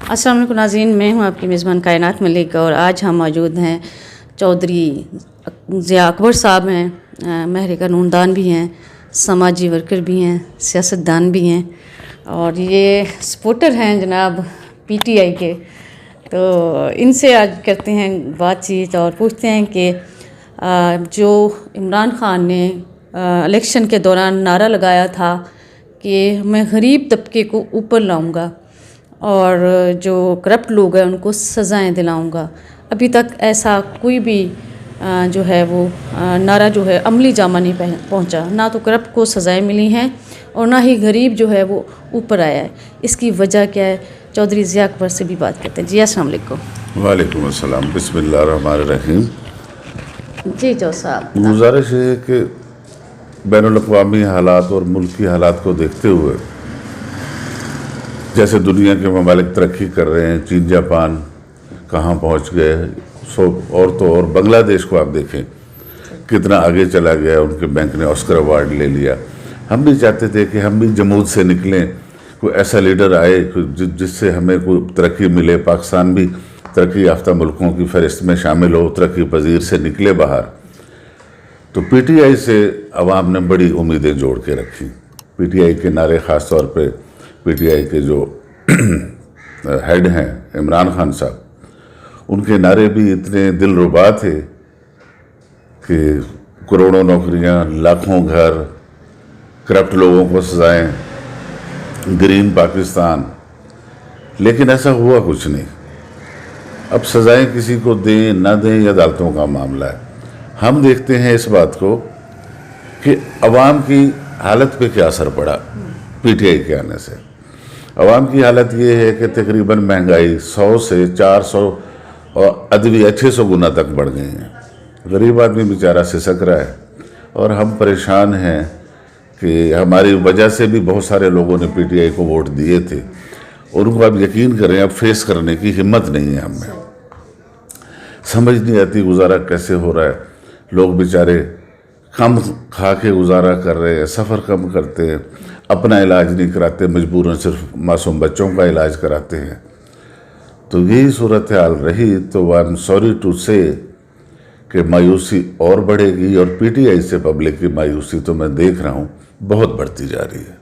السلام علیکم ناظرین، میں ہوں آپ کی میزبان کائنات ملک، اور آج ہم موجود ہیں چودھری ضیاء اکبر صاحب ہیں، ماہر قانون دان بھی ہیں، سماجی ورکر بھی ہیں، سیاست دان بھی ہیں، اور یہ سپورٹر ہیں جناب پی ٹی آئی کے۔ تو ان سے آج کرتے ہیں بات چیت اور پوچھتے ہیں کہ جو عمران خان نے الیکشن کے دوران نعرہ لگایا تھا کہ میں غریب طبقے کو اوپر لاؤں گا اور جو کرپٹ لوگ ہیں ان کو سزائیں دلاؤں گا، ابھی تک ایسا کوئی بھی جو ہے وہ نعرہ جو ہے عملی جامہ نہیں پہنچا، نہ تو کرپٹ کو سزائیں ملی ہیں اور نہ ہی غریب جو ہے وہ اوپر آیا ہے۔ اس کی وجہ کیا ہے؟ چودھری ضیاء اکبر سے بھی بات کرتے ہیں۔ جی السلام علیکم۔ وعلیکم السلام، بسم اللہ الرحمن الرحیم۔ جی جو صاحب، گزارش ہے کہ بین الاقوامی حالات اور ملکی حالات کو دیکھتے ہوئے جیسے دنیا کے ممالک ترقی کر رہے ہیں، چین جاپان کہاں پہنچ گئے، اور تو اور بنگلہ دیش کو آپ دیکھیں کتنا آگے چلا گیا، ان کے بینک نے آسکر ایوارڈ لے لیا۔ ہم بھی چاہتے تھے کہ ہم بھی جمود سے نکلیں، کوئی ایسا لیڈر آئے جس سے ہمیں کوئی ترقی ملے، پاکستان بھی ترقی یافتہ ملکوں کی فہرست میں شامل ہو، ترقی پذیر سے نکلے باہر۔ تو پی ٹی آئی سے عوام نے بڑی امیدیں جوڑ کے رکھی۔ پی ٹی آئی کے نعرے، خاص طور پہ پی ٹی آئی کے جو ہیڈ ہیں عمران خان صاحب، ان کے نعرے بھی اتنے دلربا تھے کہ کروڑوں نوکریاں، لاکھوں گھر، کرپٹ لوگوں کو سزائیں، گرین پاکستان، لیکن ایسا ہوا کچھ نہیں۔ اب سزائیں کسی کو دیں نہ دیں یہ عدالتوں کا معاملہ ہے۔ ہم دیکھتے ہیں اس بات کو کہ عوام کی حالت پہ کیا اثر پڑا پی ٹی آئی کے آنے سے۔ عوام کی حالت یہ ہے کہ تقریباً مہنگائی 100 سے 400 اور ادویہ 600 گنا تک بڑھ گئی ہیں۔ غریب آدمی بیچارہ سسک رہا ہے، اور ہم پریشان ہیں کہ ہماری وجہ سے بھی بہت سارے لوگوں نے پی ٹی آئی کو ووٹ دیے تھے، اور ان کو اب یقین کریں اب فیس کرنے کی ہمت نہیں ہے ہم میں۔ سمجھ نہیں آتی گزارا کیسے ہو رہا ہے۔ لوگ بیچارے کم کھا کے گزارا کر رہے ہیں، سفر کم کرتے ہیں، اپنا علاج نہیں کراتے، مجبوراً صرف معصوم بچوں کا علاج کراتے ہیں۔ تو یہی صورتحال رہی تو آئی ایم سوری ٹو سے کہ مایوسی اور بڑھے گی، اور پی ٹی آئی سے پبلک کی مایوسی تو میں دیکھ رہا ہوں بہت بڑھتی جا رہی ہے۔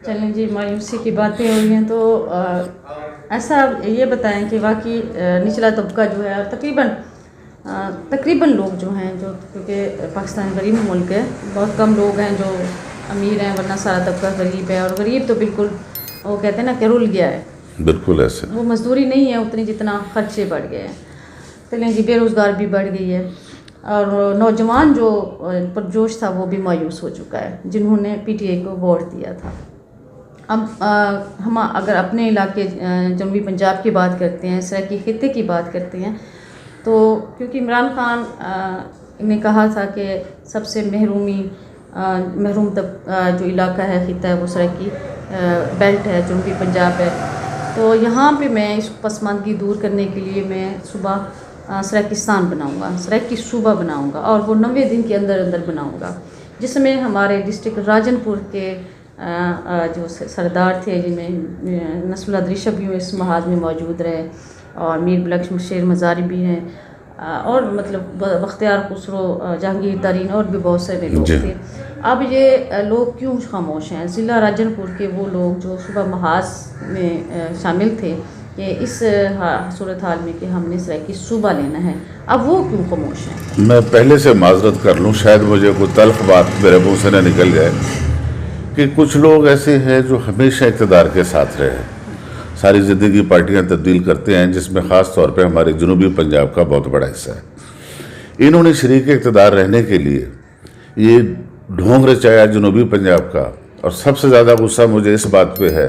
چلیں جی، مایوسی کی باتیں ہو رہی ہیں تو ایسا یہ بتائیں کہ واقعی نچلا طبقہ جو ہے تقریباً لوگ جو ہیں، جو کیونکہ پاکستان غریب ملک ہے، بہت کم لوگ ہیں جو امیر ہیں، ورنہ سارا طبقہ غریب ہے، اور غریب تو بالکل وہ کہتے ہیں نا کہ رل گیا ہے، بالکل ایسے وہ مزدوری نہیں ہے اتنی جتنا خرچے بڑھ گئے ہیں۔ چلیں جی، بے روزگار بھی بڑھ گئی ہے، اور نوجوان جو پرجوش تھا وہ بھی مایوس ہو چکا ہے، جنہوں نے پی ٹی آئی کو ووٹ دیا تھا۔ اب ہم اگر اپنے علاقے جنوبی پنجاب کی بات کرتے ہیں، سرائیکی خطے کی بات کرتے ہیں، تو کیونکہ عمران خان نے کہا تھا کہ سب سے محروم جو علاقہ ہے، خطہ ہے، وہ سرائیکی بیلٹ ہے، جنوبی پنجاب ہے۔ تو یہاں پہ میں اس پسماندگی دور کرنے کے لیے میں صوبہ سرائیکستان بناؤں گا، سرائیکی صوبہ بناؤں گا، اور وہ 90 دن کے اندر بناؤں گا، جس میں ہمارے ڈسٹرکٹ راجن پور کے جو سردار تھے، جن میں نسل ادریشہ بھی اس محاذ میں موجود رہے، اور میر بلخش شیر مزاری بھی ہیں، اور مطلب بختیار خسرو، جہانگیر ترین، اور بھی بہت سارے لوگ تھے۔ اب یہ لوگ کیوں خاموش ہیں؟ ضلع راجن پور کے وہ لوگ جو صوبہ محاذ میں شامل تھے کہ اس صورتحال میں کہ ہم نے سرائیکی صوبہ لینا ہے، اب وہ کیوں خاموش ہیں؟ میں پہلے سے معذرت کر لوں، شاید مجھے کوئی تلخ بات میرے منہ سے نہ نکل جائے، کہ کچھ لوگ ایسے ہیں جو ہمیشہ اقتدار کے ساتھ رہے ہیں، ساری زندگی پارٹیاں تبدیل کرتے ہیں، جس میں خاص طور پہ ہمارے جنوبی پنجاب کا بہت بڑا حصہ ہے۔ انہوں نے شریک اقتدار رہنے کے لیے یہ ڈھونگ رچایا جنوبی پنجاب کا، اور سب سے زیادہ غصہ مجھے اس بات پہ ہے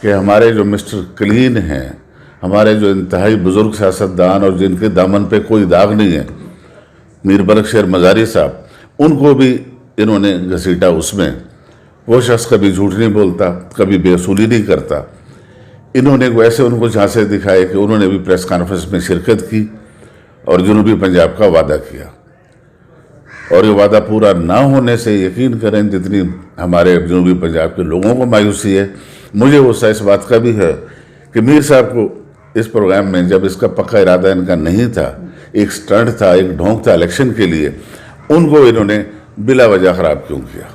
کہ ہمارے جو مسٹر کلین ہیں، ہمارے جو انتہائی بزرگ سیاستدان اور جن کے دامن پہ کوئی داغ نہیں ہے، میر بلخش شیر مزاری صاحب، ان کو بھی انہوں نے گھسیٹا اس میں۔ وہ شخص کبھی جھوٹ نہیں بولتا، کبھی بے اصولی نہیں کرتا۔ انہوں نے ویسے ان کو جھانسے دکھائے کہ انہوں نے بھی پریس کانفرنس میں شرکت کی اور جنوبی پنجاب کا وعدہ کیا، اور یہ وعدہ پورا نہ ہونے سے یقین کریں جتنی ہمارے جنوبی پنجاب کے لوگوں کو مایوسی ہے، مجھے غصہ اس بات کا بھی ہے کہ میر صاحب کو इस प्रोग्राम में जब इसका पक्का इरादा इनका नहीं था, एक स्टंट था, एक ढोंग था इलेक्शन के लिए, उनको इन्होंने बिला वजह ख़राब क्यों किया?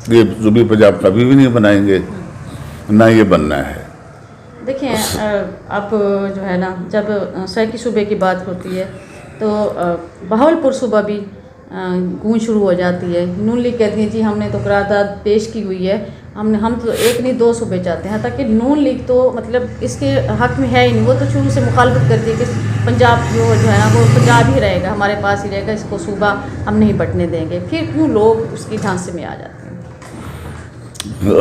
ये सूबी पंजाब कभी भी नहीं बनाएंगे, ना ये बनना है। देखिए आप जो है ना, जब सैकी सूबे की बात होती है तो बहावलपुर सूबा भी गूंज शुरू हो जाती है। नून लीग कहती है जी हमने तो करारदाद पेश की हुई है, हम तो एक नहीं 2 सूबे चाहते हैं, ताकि नून लीग तो मतलब इसके हक में है ही नहीं। वो तो शुरू से मुखालफत करती है कि पंजाब जो है ना वो पंजाब ही रहेगा, हमारे पास ही रहेगा, इसको सूबा हम नहीं बंटने देंगे। फिर क्यों लोग उसकी झांसे में आ जाते हैं?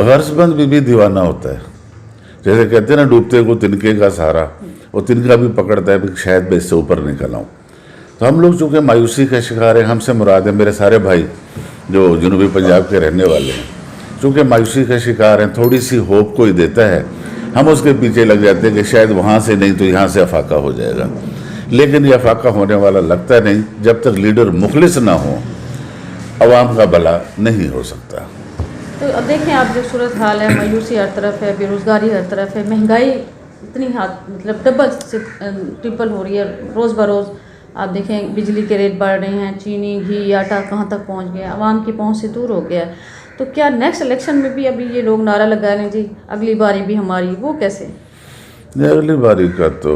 हर्षबंद भी दीवाना होता है, जैसे कहते हैं ना डूबते को तिनके का सहारा, वो तिनका भी पकड़ता है कि शायद मैं इससे ऊपर निकल आऊँ। तो हम लोग चूँकि मायूसी का शिकार हैं, हमसे मुराद है मेरे सारे भाई जो जनूबी पंजाब के रहने वाले हैं, चूँकि मायूसी का शिकार हैं, थोड़ी सी होप कोई देता है, हम उसके पीछे लग जाते हैं कि शायद वहाँ से नहीं तो यहाँ से अफाका हो जाएगा। लेकिन ये अफाका होने वाला लगता नहीं, जब तक लीडर मुखलिस ना हो अवाम का भला नहीं हो सकता। तो अब देखें आप जो सूरत हाल है, मायूसी हर तरफ है, बेरोज़गारी हर तरफ है, महंगाई इतनी मतलब डबल से ट्रिपल हो रही है रोज़ बरोज़। आप देखें बिजली के रेट बढ़ रहे हैं, चीनी घी आटा कहाँ तक पहुँच गया, आवाम की पहुँच से दूर हो गया। तो क्या नेक्स्ट इलेक्शन में भी अभी ये लोग नारा लगा रहे हैं जी अगली बारी भी हमारी, वो कैसे? अगली बारी का तो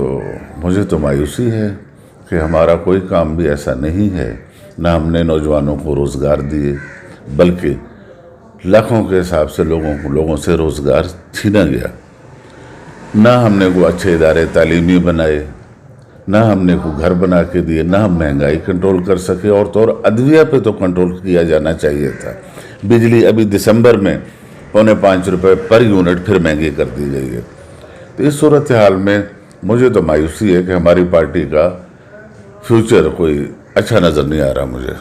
मुझे तो मायूसी है कि हमारा कोई काम भी ऐसा नहीं है, ना हमने नौजवानों को रोज़गार दिए, बल्कि लाखों के हिसाब से लोगों से रोज़गार छीना गया। ना हमने कोई अच्छे इदारे तालीमी बनाए, ना हमने कोई घर बना के दिए, ना हम महंगाई कंट्रोल कर सके, और तो और अदविया पे तो कंट्रोल किया जाना चाहिए था। बिजली अभी दिसंबर में 4.25 रुपये पर यूनिट फिर महंगी कर दी गई है। तो इस सूरत हाल में मुझे तो मायूसी है कि हमारी पार्टी का फ्यूचर कोई अच्छा नज़र नहीं आ रहा मुझे।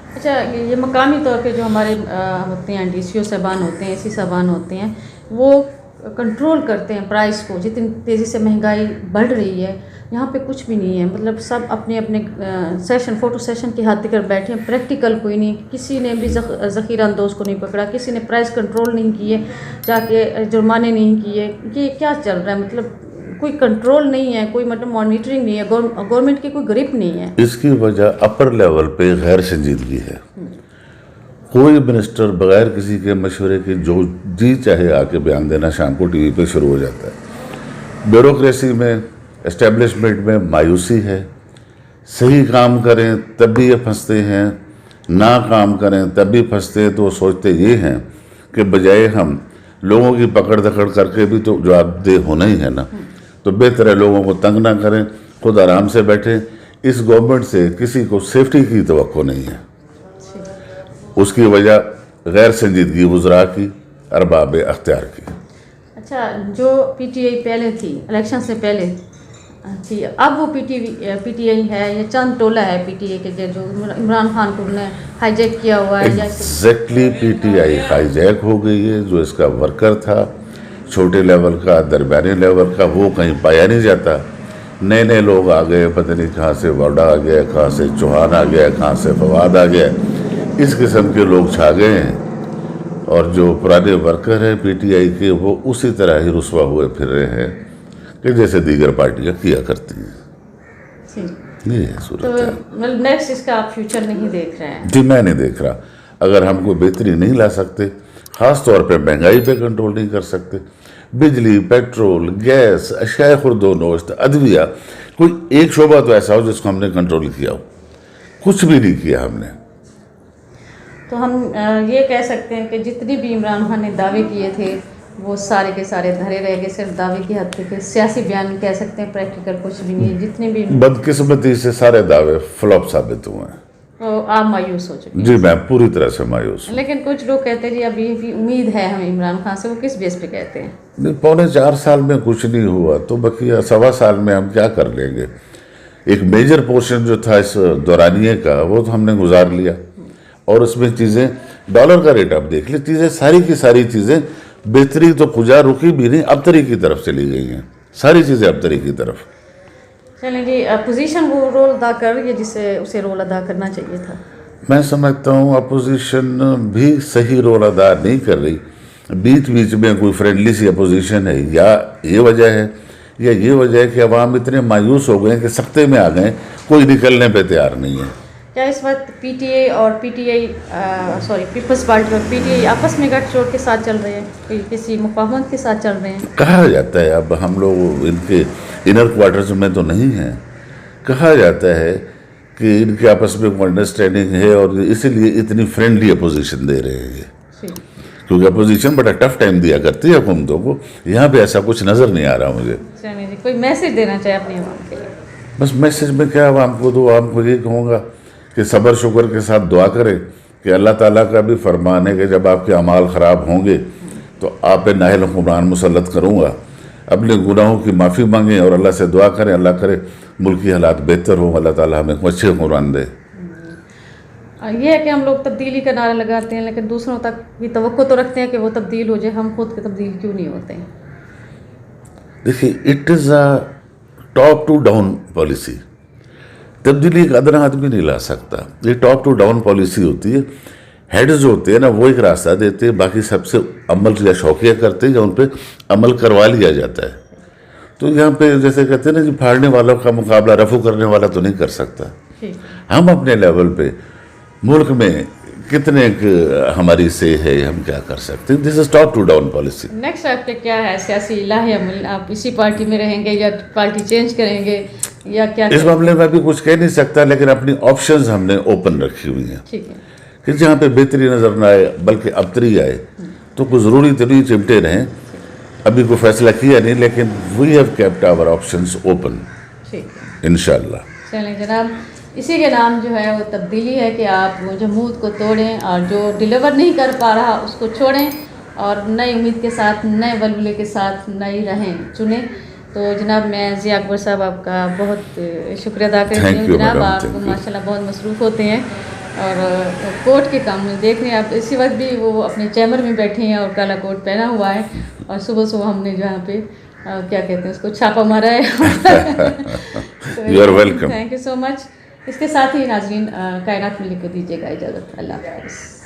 अच्छा, ये मकामी तौर पे जो हमारे होते हैं DCO साहबान होते हैं, AC साहबान होते हैं, वो कंट्रोल करते हैं प्राइस को। जितनी तेज़ी से महंगाई बढ़ रही है, यहाँ पे कुछ भी नहीं है, मतलब सब अपने अपने फोटो सेशन की हाथ कर बैठे हैं, प्रैक्टिकल कोई नहीं। किसी ने भी ज़ख़ीरा अंदोज़ को नहीं पकड़ा, किसी ने प्राइस कंट्रोल नहीं किए, जाके जुर्माने नहीं किए। ये क्या चल रहा है? मतलब कोई कंट्रोल नहीं है, कोई मतलब मॉनिटरिंग नहीं है, गवर्नमेंट की कोई ग्रिप नहीं है। इसकी वजह अपर लेवल पे गैर संजीदगी है। कोई मिनिस्टर बगैर किसी के मशवरे के जो जी चाहे आके बयान देना शाम को टीवी पे शुरू हो जाता है। ब्यूरोक्रेसी में, एस्टेब्लिशमेंट में मायूसी है। सही काम करें तब भी ये फंसते हैं, ना काम करें तब भी फंसते हैं। तो वो सोचते ये हैं कि बजाय हम लोगों की पकड़ दकड़ करके भी तो जवाबदेह होना ही है ना, तो बेहतर है लोगों को तंग ना करें, खुद आराम से बैठें। इस गवर्नमेंट से किसी को सेफ्टी की तवक्को नहीं है। उसकी वजह गैर संजीदगी वज़रा की, अरबाब अख्तियार की। अच्छा, जो PTI पहले थी इलेक्शन से पहले थी, अब वो PTI है या चंद टोला है PTI के जो इमरान खान को ने हाईजैक किया हुआ है? एग्जैक्टली PTI हाईजैक हो गई है। जो इसका वर्कर था, छोटे लेवल का, दरमियाने लेवल का, वो कहीं पाया नहीं जाता। नए नए लोग आ गए, पता नहीं कहाँ से वाडा आ गया, कहाँ से चौहान आ गया, कहाँ से फवाद आ गया, इस किस्म के लोग छा गए हैं। और जो पुराने वर्कर हैं PTI के, वो उसी तरह ही रुस्वा हुए फिर रहे हैं कि जैसे दीगर पार्टियां किया करती हैं। ये है सूरत। तो नेक्स्ट इसका आप फ्यूचर नहीं देख रहे हैं? जी, मैं नहीं देख रहा। अगर हम कोई बेहतरी नहीं ला सकते, ख़ास तौर पे महंगाई पे कंट्रोल नहीं कर सकते, बिजली, पेट्रोल, गैस, अशियाए खुर्दोनोश्त, अदविया, कोई एक शोबा तो ऐसा हो जिसको हमने कंट्रोल किया हो, कुछ भी नहीं किया हमने। तो हम ये कह सकते हैं कि जितनी भी इमरान खान ने दावे किए थे वो सारे के सारे धरे रह गए, सिर्फ दावे की हद तक। सियासी बयान कह सकते हैं, प्रैक्टिकल कुछ भी नहीं है। जितने भी बदकिस्मती से सारे दावे फ्लॉप साबित हुए हैं। तो आप मायूस हो चुके हैं? जी, मैं पूरी तरह से मायूस हूँ। लेकिन कुछ लोग कहते हैं जी अभी भी उम्मीद है हमें इमरान खान से। वो किस बेस पे कहते हैं? नहीं, 4.25 साल में कुछ नहीं हुआ तो बकिया 1.25 साल में हम क्या कर लेंगे? एक मेजर पोर्शन जो था इस दौरानिए का, वो तो हमने गुजार लिया। और उसमें चीज़ें, डॉलर का रेट आप देख ले, चीज़ें सारी की सारी चीज़ें बेहतरी तो खुजा रुकी भी नहीं, अबतरी की तरफ चली गई हैं। सारी चीज़ें अबतरी की तरफ। चलें जी, अपोजिशन वो रोल अदा कर रही है जिसे उसे रोल अदा करना चाहिए था? मैं समझता हूँ अपोजिशन भी सही रोल अदा नहीं कर रही। बीच बीच में कोई फ्रेंडली सी अपोजिशन है, या ये वजह है या ये वजह है कि अवाम इतने मायूस हो गए हैं कि सख्ते में आ गए, कोई निकलने पे तैयार नहीं है? क्या इस वक्त पीटीआई और पीपल्स पार्टी और पीटीआई आपस में गठजोड़ के साथ चल रहे हैं, किसी मुफाहमत के साथ चल रहे हैं? कहा जाता है, अब हम लोग इनके इनर क्वार्टर्स में तो नहीं हैं, कहा जाता है कि इनके आपस में अंडरस्टैंडिंग है और इसीलिए इतनी फ्रेंडली अपोजिशन दे रहे हैं ये, क्योंकि अपोजिशन बड़ा टफ टाइम दिया करती है हुकूमतों को। यहाँ पे ऐसा कुछ नज़र नहीं आ रहा मुझे। कोई मैसेज देना चाहे अपनी आवाम के लिए? बस मैसेज में क्या आवाम को दो, आवाम को ये कहूँगा कि सब्र शुक्र के साथ दुआ करें कि अल्लाह ताला का भी फरमान है कि जब आपके अमाल ख़राब होंगे तो आप पे नाहिल हुक्मरान मुसल्लत करूँगा। अपने गुनाहों की माफ़ी मांगें और अल्लाह से दुआ करें, अल्लाह करे मुल्क की हालात बेहतर हो, अल्लाह ताला हमें अच्छे हुक्मरान दे। ये है कि हम लोग तब्दीली का नारा लगाते हैं लेकिन दूसरों तक भी तवक्को तो रखते हैं कि वो तब्दील हो जाए, हम खुद के तब्दील क्यों नहीं होते हैं? देखिए, it is a top to down policy. तब्दीली एक अदना आदमी नहीं ला सकता, ये टॉप टू डाउन पॉलिसी होती है। हेड्स जो होते हैं ना वो एक रास्ता देते हैं, बाकी सबसे अमल या शौकिया करते हैं या उन पर अमल करवा लिया जाता है। तो यहाँ पे जैसे कहते हैं ना कि फाड़ने वालों का मुकाबला रफू करने वाला तो नहीं कर सकता। हम अपने लेवल पे मुल्क में कितने हमारी से है, हम क्या कर सकते हैं। This is top to down policy. Next आपके क्या है सियासी लाहे अमल? आप इसी पार्टी में रहेंगे या पार्टी चेंज करेंगे या क्या? इस मामले में अभी कुछ कह नहीं सकता, लेकिन अपनी ऑप्शंस हमने ओपन रखी हुई हैं। ठीक है कि जहाँ पे बेहतरी नज़र ना आए बल्कि अबतरी आए तो कुछ ज़रूरी तो नहीं चिमटे रहें। अभी कोई फैसला किया नहीं, लेकिन we have kept our options open इंशाल्लाह। चलें जनाब, इसी के नाम जो है वो तब्दीली है कि आप वो जमूद को तोड़ें और जो डिलीवर नहीं कर पा रहा उसको छोड़ें और नई उम्मीद के साथ, नए बलबुले के साथ नई रहें चुनें। तो जनाब मैं ज़िया अकबर साहब आपका बहुत शुक्रिया अदा करती हूँ। जनाब आप माशाल्लाह बहुत मसरूफ़ होते हैं और कोट के काम में देख रहे हैं आप, इसी वक्त भी वो अपने चैम्बर में बैठे हैं और काला कोट पहना हुआ है और सुबह सुबह हमने जहाँ पे क्या कहते हैं उसको छापा मारा है। You are welcome. Thank you so much. इसके साथ ही नाज़रीन कायनात में लिख दीजिएगा इजाज़त। अल्लाह हाफ़िज़।